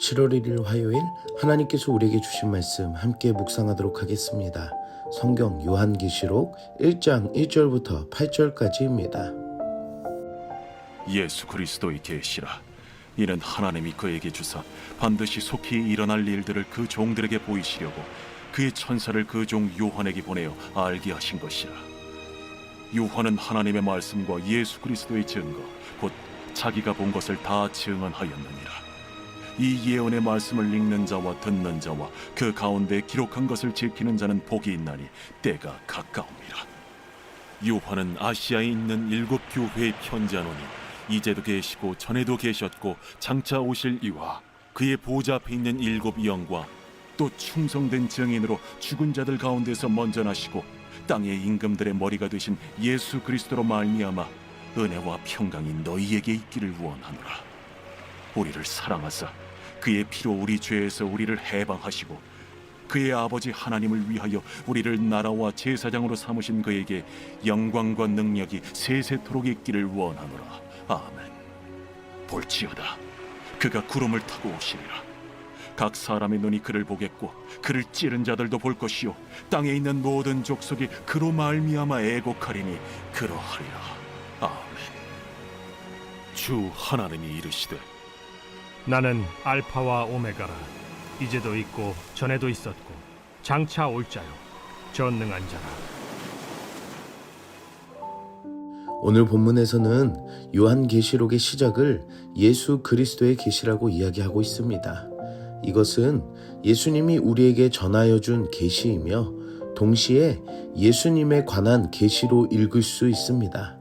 7월 1일 화요일 하나님께서 우리에게 주신 말씀 함께 묵상하도록 하겠습니다. 성경 요한계시록 1장 1절부터 8절까지입니다. 예수 그리스도의 계시라. 이는 하나님이 그에게 주사 반드시 속히 일어날 일들을 그 종들에게 보이시려고 그의 천사를 그 종 요한에게 보내어 알게 하신 것이라. 요한은 하나님의 말씀과 예수 그리스도의 증거 곧 자기가 본 것을 다 증언하였느니라. 이 예언의 말씀을 읽는 자와 듣는 자와 그 가운데 기록한 것을 지키는 자는 복이 있나니 때가 가까움이라. 요한은 아시아에 있는 7 교회에 편지하노니 이제도 계시고 전에도 계셨고 장차 오실 이와 그의 보좌 앞에 있는 7 영과 또 충성된 증인으로 죽은 자들 가운데서 먼저 나시고 땅의 임금들의 머리가 되신 예수 그리스도로 말미암아 은혜와 평강이 너희에게 있기를 원하노라. 우리를 사랑하사 그의 피로 우리 죄에서 우리를 해방하시고 그의 아버지 하나님을 위하여 우리를 나라와 제사장으로 삼으신 그에게 영광과 능력이 세세토록 있기를 원하노라. 아멘. 볼지어다 그가 구름을 타고 오시리라. 각 사람의 눈이 그를 보겠고 그를 찌른 자들도 볼 것이요 땅에 있는 모든 족속이 그로 말미암아 애곡하리니 그러하리라. 아멘. 주 하나님이 이르시되 나는 알파와 오메가라. 이제도 있고 전에도 있었고 장차 올 자요 전능한 자라. 오늘 본문에서는 요한계시록의 시작을 예수 그리스도의 계시라고 이야기하고 있습니다. 이것은 예수님이 우리에게 전하여 준 계시이며 동시에 예수님에 관한 계시로 읽을 수 있습니다.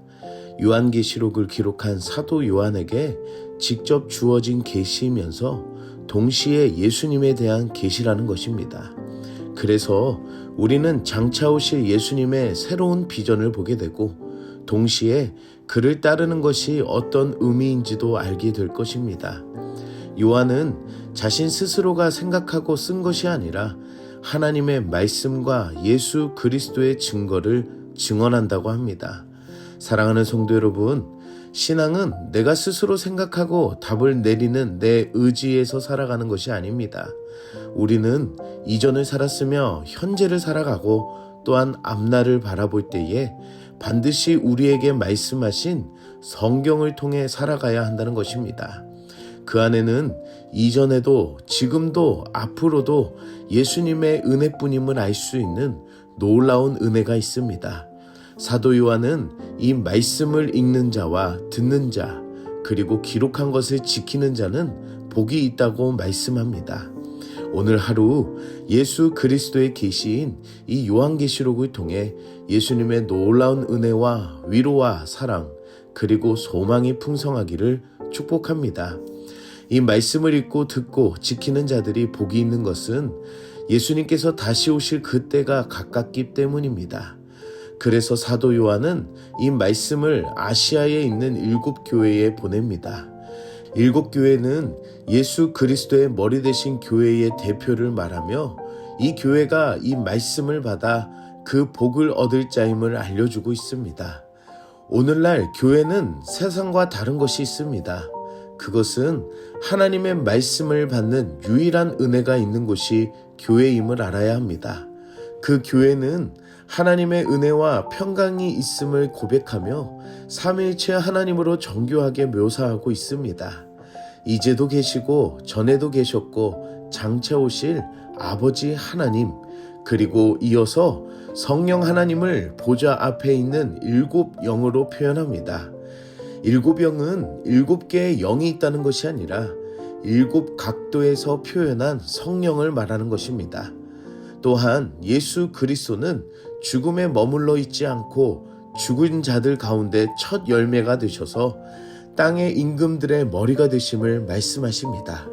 요한계시록을 기록한 사도 요한에게 직접 주어진 계시이면서 동시에 예수님에 대한 계시라는 것입니다. 그래서 우리는 장차 오실 예수님의 새로운 비전을 보게 되고 동시에 그를 따르는 것이 어떤 의미인지도 알게 될 것입니다. 요한은 자신 스스로가 생각하고 쓴 것이 아니라 하나님의 말씀과 예수 그리스도의 증거를 증언한다고 합니다. 사랑하는 성도 여러분, 신앙은 내가 스스로 생각하고 답을 내리는 내 의지에서 살아가는 것이 아닙니다. 우리는 이전을 살았으며 현재를 살아가고 또한 앞날을 바라볼 때에 반드시 우리에게 말씀하신 성경을 통해 살아가야 한다는 것입니다. 그 안에는 이전에도 지금도 앞으로도 예수님의 은혜뿐임을 알 수 있는 놀라운 은혜가 있습니다. 사도 요한은 이 말씀을 읽는 자와 듣는 자 그리고 기록한 것을 지키는 자는 복이 있다고 말씀합니다. 오늘 하루 예수 그리스도의 계시인 이 요한계시록을 통해 예수님의 놀라운 은혜와 위로와 사랑 그리고 소망이 풍성하기를 축복합니다. 이 말씀을 읽고 듣고 지키는 자들이 복이 있는 것은 예수님께서 다시 오실 그때가 가깝기 때문입니다. 그래서 사도 요한은 이 말씀을 아시아에 있는 7 교회에 보냅니다. 7 교회는 예수 그리스도의 머리 되신 교회의 대표를 말하며 이 교회가 이 말씀을 받아 그 복을 얻을 자임을 알려주고 있습니다. 오늘날 교회는 세상과 다른 것이 있습니다. 그것은 하나님의 말씀을 받는 유일한 은혜가 있는 곳이 교회임을 알아야 합니다. 그 교회는 하나님의 은혜와 평강이 있음을 고백하며 삼위일체 하나님으로 정교하게 묘사하고 있습니다. 이제도 계시고 전에도 계셨고 장차 오실 아버지 하나님 그리고 이어서 성령 하나님을 보좌 앞에 있는 7 영으로 표현합니다. 7 영은 7개의 영이 있다는 것이 아니라 7 각도에서 표현한 성령을 말하는 것입니다. 또한 예수 그리스도는 죽음에 머물러 있지 않고 죽은 자들 가운데 첫 열매가 되셔서 땅의 임금들의 머리가 되심을 말씀하십니다.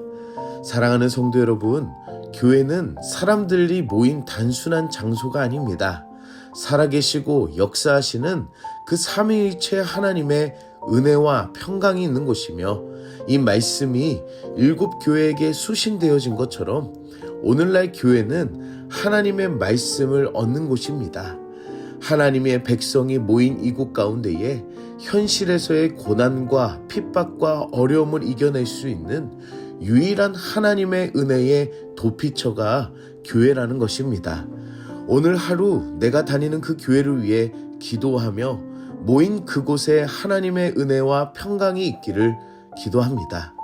사랑하는 성도 여러분, 교회는 사람들이 모인 단순한 장소가 아닙니다. 살아계시고 역사하시는 그 삼위일체 하나님의 은혜와 평강이 있는 곳이며 이 말씀이 7 교회에게 수신되어진 것처럼 오늘날 교회는 하나님의 말씀을 얻는 곳입니다. 하나님의 백성이 모인 이곳 가운데에 현실에서의 고난과 핍박과 어려움을 이겨낼 수 있는 유일한 하나님의 은혜의 도피처가 교회라는 것입니다. 오늘 하루 내가 다니는 그 교회를 위해 기도하며 모인 그곳에 하나님의 은혜와 평강이 있기를 기도합니다.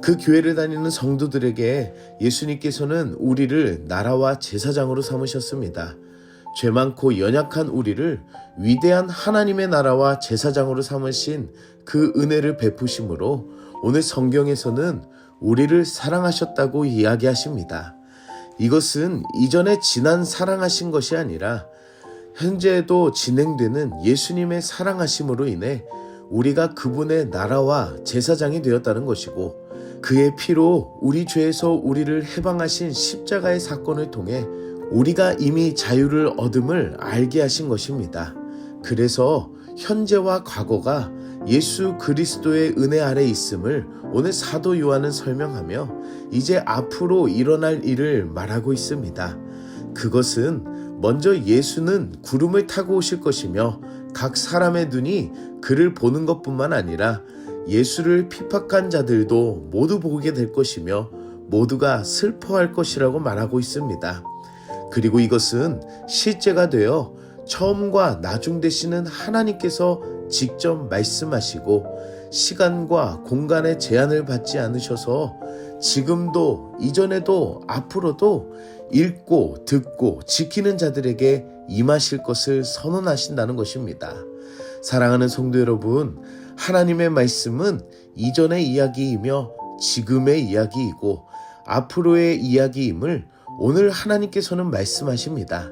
그 교회를 다니는 성도들에게 예수님께서는 우리를 나라와 제사장으로 삼으셨습니다. 죄 많고 연약한 우리를 위대한 하나님의 나라와 제사장으로 삼으신 그 은혜를 베푸심으로 오늘 성경에서는 우리를 사랑하셨다고 이야기하십니다. 이것은 이전에 지난 사랑하신 것이 아니라 현재에도 진행되는 예수님의 사랑하심으로 인해 우리가 그분의 나라와 제사장이 되었다는 것이고, 그의 피로 우리 죄에서 우리를 해방하신 십자가의 사건을 통해 우리가 이미 자유를 얻음을 알게 하신 것입니다. 그래서 현재와 과거가 예수 그리스도의 은혜 아래 있음을 오늘 사도 요한은 설명하며 이제 앞으로 일어날 일을 말하고 있습니다. 그것은 먼저 예수는 구름을 타고 오실 것이며 각 사람의 눈이 그를 보는 것뿐만 아니라 예수를 핍박한 자들도 모두 보게 될 것이며 모두가 슬퍼할 것이라고 말하고 있습니다. 그리고 이것은 실제가 되어 처음과 나중 되시는 하나님께서 직접 말씀하시고 시간과 공간의 제한을 받지 않으셔서 지금도 이전에도 앞으로도 읽고 듣고 지키는 자들에게 임하실 것을 선언하신다는 것입니다. 사랑하는 성도 여러분, 하나님의 말씀은 이전의 이야기이며 지금의 이야기이고 앞으로의 이야기임을 오늘 하나님께서는 말씀하십니다.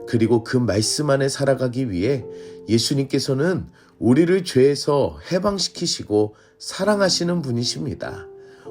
그리고 그 말씀 안에 살아가기 위해 예수님께서는 우리를 죄에서 해방시키시고 사랑하시는 분이십니다.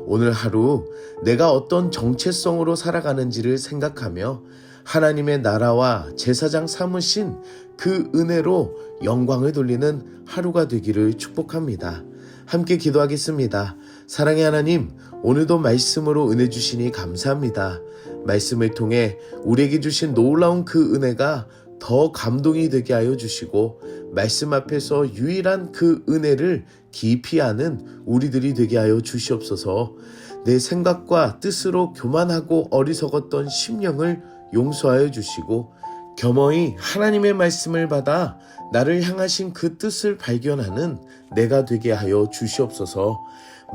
오늘 하루 내가 어떤 정체성으로 살아가는지를 생각하며 하나님의 나라와 제사장 삼으신 그 은혜로 영광을 돌리는 하루가 되기를 축복합니다. 함께 기도하겠습니다. 사랑의 하나님, 오늘도 말씀으로 은혜 주시니 감사합니다. 말씀을 통해 우리에게 주신 놀라운 그 은혜가 더 감동이 되게 하여 주시고 말씀 앞에서 유일한 그 은혜를 깊이 아는 우리들이 되게 하여 주시옵소서. 내 생각과 뜻으로 교만하고 어리석었던 심령을 용서하여 주시고 겸허히 하나님의 말씀을 받아 나를 향하신 그 뜻을 발견하는 내가 되게 하여 주시옵소서.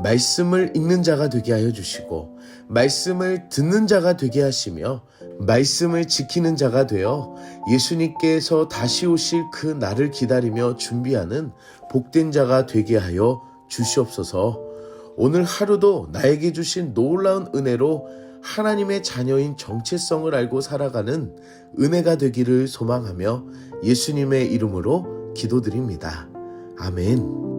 말씀을 읽는 자가 되게 하여 주시고 말씀을 듣는 자가 되게 하시며 말씀을 지키는 자가 되어 예수님께서 다시 오실 그 날을 기다리며 준비하는 복된 자가 되게 하여 주시옵소서. 오늘 하루도 나에게 주신 놀라운 은혜로 하나님의 자녀인 정체성을 알고 살아가는 은혜가 되기를 소망하며 예수님의 이름으로 기도드립니다. 아멘.